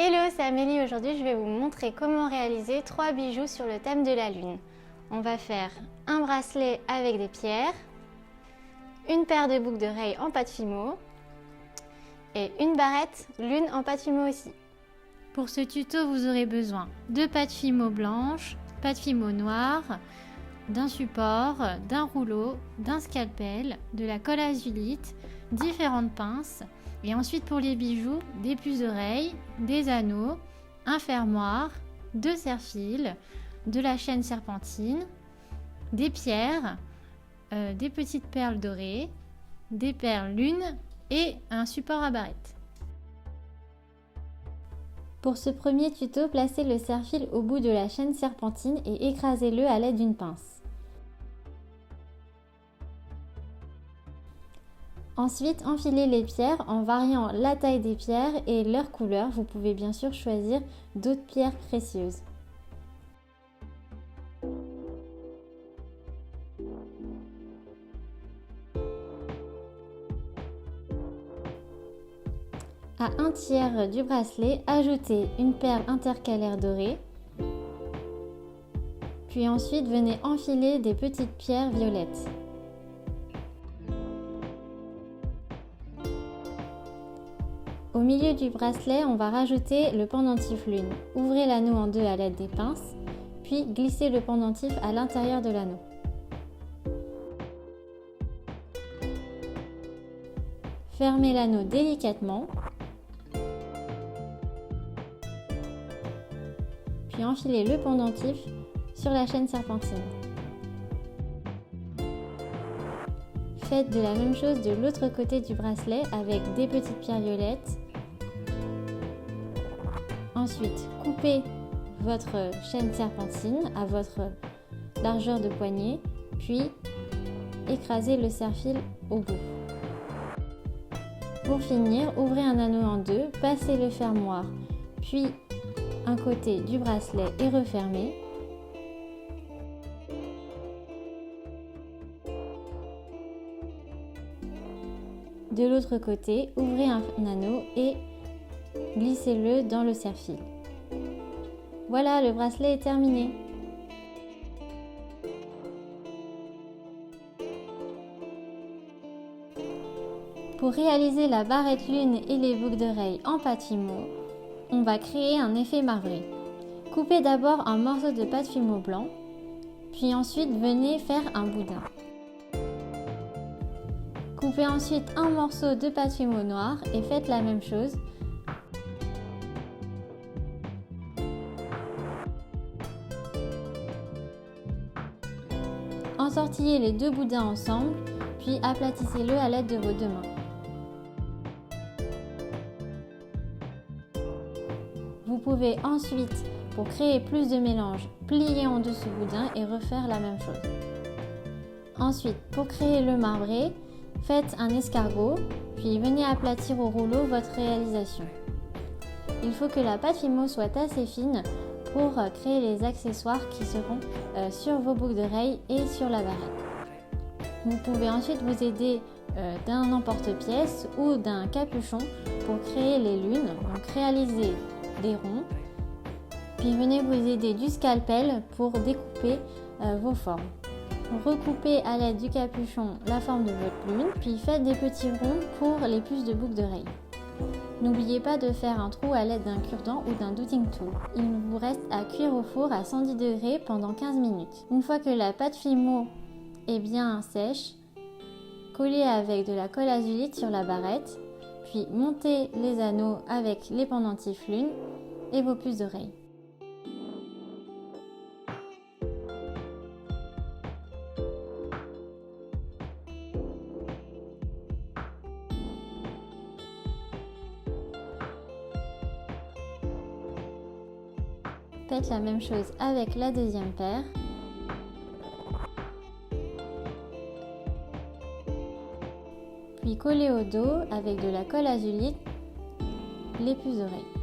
Hello, c'est Amélie. Aujourd'hui, je vais vous montrer comment réaliser 3 bijoux sur le thème de la lune. On va faire un bracelet avec des pierres, une paire de boucles d'oreilles en pâte fimo et une barrette lune en pâte fimo aussi. Pour ce tuto, vous aurez besoin de pâte fimo blanche, pâte fimo noire, d'un support, d'un rouleau, d'un scalpel, de la colle azulite, différentes pinces et ensuite pour les bijoux, des puces d'oreilles, des anneaux, un fermoir, 2 serre-fils, de la chaîne serpentine, des pierres, des petites perles dorées, des perles lunes et un support à barrette. Pour ce premier tuto, placez le serre-fil au bout de la chaîne serpentine et écrasez-le à l'aide d'une pince. Ensuite, enfilez les pierres en variant la taille des pierres et leur couleur. Vous pouvez bien sûr choisir d'autres pierres précieuses. À un tiers du bracelet, ajoutez une perle intercalaire dorée. Puis ensuite, venez enfiler des petites pierres violettes. Au milieu du bracelet, on va rajouter le pendentif lune. Ouvrez l'anneau en deux à l'aide des pinces, puis glissez le pendentif à l'intérieur de l'anneau. Fermez l'anneau délicatement, puis enfilez le pendentif sur la chaîne serpentine. Faites de la même chose de l'autre côté du bracelet avec des petites pierres violettes. Ensuite, coupez votre chaîne serpentine à votre largeur de poignet, puis écrasez le serre-fil au bout. Pour finir, ouvrez un anneau en deux, passez le fermoir, puis un côté du bracelet et refermez. De l'autre côté, ouvrez un anneau et glissez-le dans le serre-fil. Voilà, le bracelet est terminé. Pour réaliser la barrette lune et les boucles d'oreilles en pâte fimo, on va créer un effet marbré. Coupez d'abord un morceau de pâte fimo blanc, puis ensuite venez faire un boudin. Coupez ensuite un morceau de pâte fimo noire et faites la même chose. Entortillez les deux boudins ensemble, puis aplatissez-le à l'aide de vos deux mains. Vous pouvez ensuite, pour créer plus de mélange, plier en deux ce boudin et refaire la même chose. Ensuite, pour créer le marbré, faites un escargot, puis venez aplatir au rouleau votre réalisation. Il faut que la pâte fimo soit assez fine pour créer les accessoires qui seront sur vos boucles d'oreilles et sur la barrette. Vous pouvez ensuite vous aider d'un emporte-pièce ou d'un capuchon pour créer les lunes, donc réaliser des ronds. Puis venez vous aider du scalpel pour découper vos formes. Recoupez à l'aide du capuchon la forme de votre lune, puis faites des petits ronds pour les puces de boucles d'oreilles. N'oubliez pas de faire un trou à l'aide d'un cure-dent ou d'un douting tool. Il vous reste à cuire au four à 110 degrés pendant 15 minutes. Une fois que la pâte fimo est bien sèche, collez avec de la colle azulite sur la barrette, puis montez les anneaux avec les pendentifs lune et vos puces d'oreilles. Faites la même chose avec la deuxième paire. Puis collez au dos avec de la colle azulite les puces d'oreilles.